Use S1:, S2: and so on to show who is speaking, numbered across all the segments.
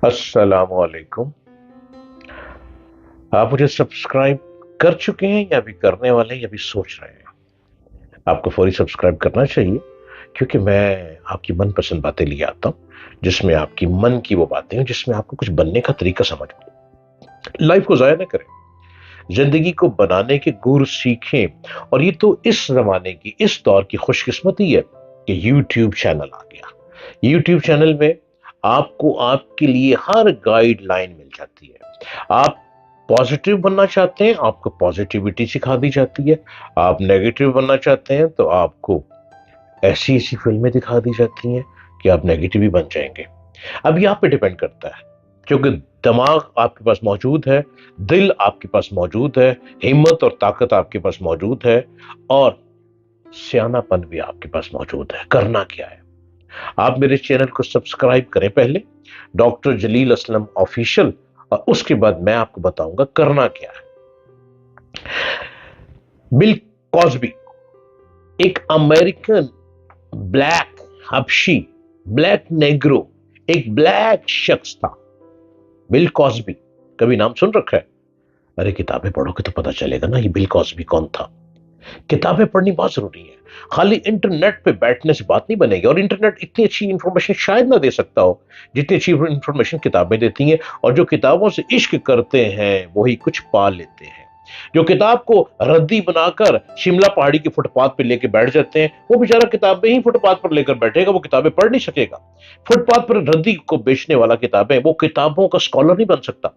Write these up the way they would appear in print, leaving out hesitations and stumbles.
S1: السلام علیکم. آپ مجھے سبسکرائب کر چکے ہیں یا ابھی کرنے والے ہیں یا ابھی سوچ رہے ہیں؟ آپ کو فوری سبسکرائب کرنا چاہیے، کیونکہ میں آپ کی من پسند باتیں لے آتا ہوں، جس میں آپ کی من کی وہ باتیں ہیں جس میں آپ کو کچھ بننے کا طریقہ سمجھ آئے. لائف کو ضائع نہ کریں، زندگی کو بنانے کے گر سیکھیں. اور یہ تو اس زمانے کی، اس دور کی خوش قسمتی ہے کہ یوٹیوب چینل آ گیا. یوٹیوب چینل میں آپ کو آپ کے لیے ہر گائیڈ لائن مل جاتی ہے. آپ پازیٹیو بننا چاہتے ہیں، آپ کو پازیٹیوٹی سکھا دی جاتی ہے. آپ نیگیٹو بننا چاہتے ہیں تو آپ کو ایسی ایسی فلمیں دکھا دی جاتی ہیں کہ آپ نیگیٹو ہی بن جائیں گے. اب یہ آپ پہ ڈیپینڈ کرتا ہے، کیونکہ دماغ آپ کے پاس موجود ہے، دل آپ کے پاس موجود ہے، ہمت اور طاقت آپ کے پاس موجود ہے، اور سیانہ پن بھی آپ کے پاس موجود ہے. کرنا کیا ہے؟ آپ میرے چینل کو سبسکرائب کریں پہلے، ڈاکٹر جلیل اسلم آفیشل، اور اس کے بعد میں آپ کو بتاؤں گا کرنا کیا ہے. بل کاسبی ایک امریکن بلیک حبشی، بلیک نیگرو، ایک بلیک شخص تھا. بل کاسبی کبھی نام سن رکھا ہے؟ ارے کتابیں پڑھو گے تو پتا چلے گا نا یہ بل کاسبی کون تھا. کتابیں پڑھنی بہت ضروری ہے. خالی انٹرنیٹ پہ بیٹھنے سے بات نہیں بنے گی، اور انٹرنیٹ اتنی اچھی انفارمیشن شاید نہ دے سکتا ہو جتنی اچھی انفارمیشن کتابیں دیتی ہیں. اور جو کتابوں سے عشق کرتے ہیں وہی کچھ پا لیتے ہیں. جو کتاب کو ردی بنا کر شملہ پہاڑی کے فٹ پاتھ پہ لے کے بیٹھ جاتے ہیں، وہ بیچارہ کتابیں ہی فٹ پاتھ پر لے کر بیٹھے گا، وہ کتابیں پڑھ نہیں سکے گا. فٹ پاتھ پر ردی کو بیچنے والا کتابیں، وہ کتابوں کا اسکالر نہیں بن سکتا.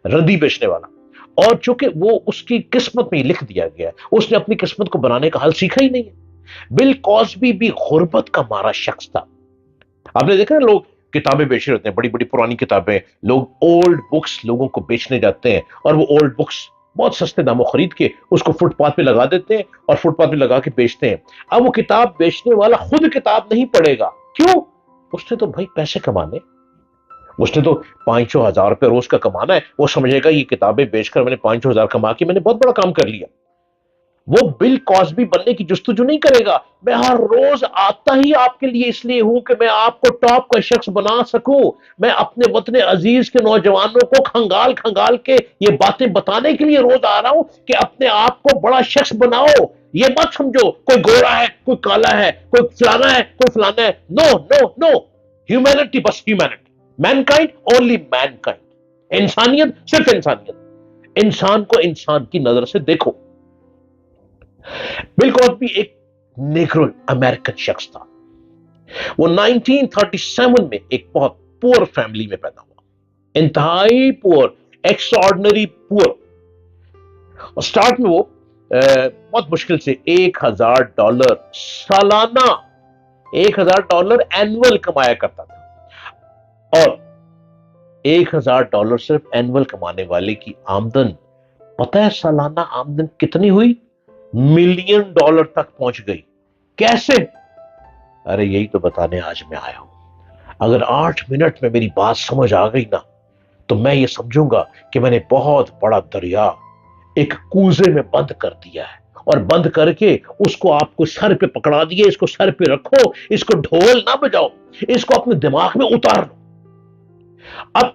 S1: ردی بیچنے والا، اور چونکہ وہ اس کی قسمت میں لکھ دیا گیا ہے، اس نے اپنی قسمت کو بنانے کا حل سیکھا ہی نہیں ہے. بل کاسبی بھی غربت کا مارا شخص تھا. آپ نے دیکھا نا، لوگ کتابیں بیچ رہے ہوتے ہیں، بڑی بڑی پرانی کتابیں، لوگ اولڈ بکس لوگوں کو بیچنے جاتے ہیں، اور وہ اولڈ بکس بہت سستے داموں خرید کے اس کو فٹ پاتھ پہ لگا دیتے ہیں اور فٹ پاتھ پہ لگا کے بیچتے ہیں. اب وہ کتاب بیچنے والا خود کتاب نہیں پڑھے گا. کیوں؟ اس نے تو بھائی پیسے کمانے، اس نے تو 500,000 روپے روز کا کمانا ہے. وہ سمجھے گا یہ کتابیں بیچ کر میں نے 500,000 کما کے میں نے بہت بڑا کام کر لیا. وہ بل کاسبی بننے کی جستجو نہیں کرے گا. میں ہر روز آتا ہی آپ کے لیے اس لیے ہوں کہ میں آپ کو ٹاپ کا شخص بنا سکوں. میں اپنے وطن عزیز کے نوجوانوں کو کھنگال کھنگال کے یہ باتیں بتانے کے لیے روز آ رہا ہوں کہ اپنے آپ کو بڑا شخص بناؤ. یہ مت سمجھو کوئی گورا ہے، کوئی کالا ہے، کوئی فلانا ہے، کوئی فلانا ہے. نو نو نو، ہیومینٹی، بس humanity. Main kind, only main kind. انسانیت، صرف انسانیت. انسان کو انسان کی نظر سے دیکھو. بل کاسبی ایک نیگرو امریکن شخص تھا. وہ 1937 میں ایک بہت پور فیملی میں پیدا ہوا، انتہائی پور، ایکسٹراڈنری پور. اور سٹارٹ میں وہ بہت مشکل سے $1,000 سالانہ، $1,000 اینول کمایا کرتا تھا. اور $1,000 صرف اینول کمانے والے کی آمدن، پتہ ہے سالانہ آمدن کتنی ہوئی؟ $1,000,000 تک پہنچ گئی. کیسے؟ ارے یہی تو بتانے آج میں آیا ہوں. اگر 8 منٹ میں میری بات سمجھ آ گئی نا تو میں یہ سمجھوں گا کہ میں نے بہت بڑا دریا ایک کوزے میں بند کر دیا ہے، اور بند کر کے اس کو آپ کو سر پہ پکڑا دیے. اس کو سر پہ رکھو، اس کو ڈھول نہ بجاؤ، اس کو اپنے دماغ میں اتار لو. اب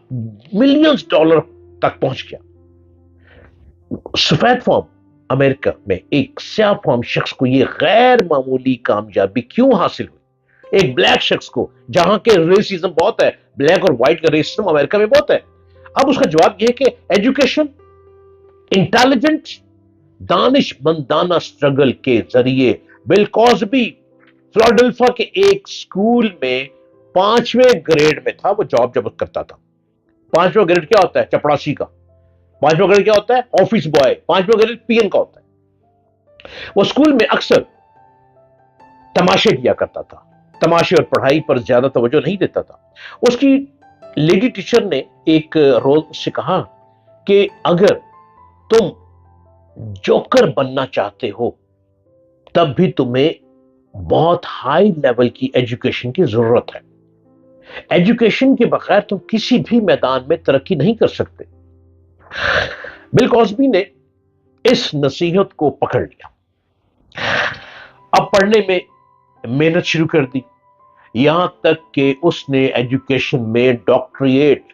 S1: $1,000,000 تک پہنچ گیا. سفید فارم امریکہ میں ایک سیاہ فارم شخص کو یہ غیر معمولی کامیابی کیوں حاصل ہوئی؟ ایک بلیک شخص کو، جہاں کے ریسزم بہت ہے، بلیک اور وائٹ کا ریسزم امریکہ میں بہت ہے. اب اس کا جواب یہ ہے کہ ایجوکیشن، انٹیلیجنٹ، دانش مندانہ سٹرگل کے ذریعے بل کاسبی فلاڈلفا کے ایک سکول میں 5ویں گریڈ میں تھا. وہ جاب کرتا تھا. 5واں گریڈ کیا ہوتا ہے؟ چپڑاسی کا. 5واں گریڈ کیا ہوتا ہے؟ Office boy. 5واں گریڈ پی این کا ہوتا ہے. وہ اسکول میں اکثر تماشے کیا کرتا تھا، تماشے اور پڑھائی پر زیادہ توجہ نہیں دیتا تھا. اس کی لیڈی ٹیچر نے ایک روز سے کہا کہ اگر تم جوکر بننا چاہتے ہو تب بھی تمہیں بہت ہائی لیول کی ایجوکیشن کی ضرورت ہے. ایجوکیشن کے بغیر تم کسی بھی میدان میں ترقی نہیں کر سکتے. بل کاسبی نے اس نصیحت کو پکڑ لیا. اب پڑھنے میں محنت شروع کر دی، یہاں تک کہ اس نے ایجوکیشن میں doctorate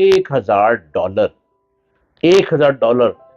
S1: $1000। $1000।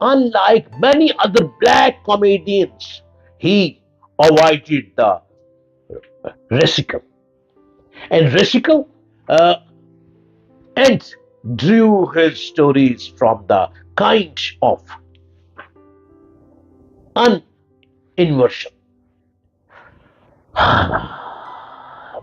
S1: many other black comedians, he avoided the racial and drew his stories from the kind of inversion.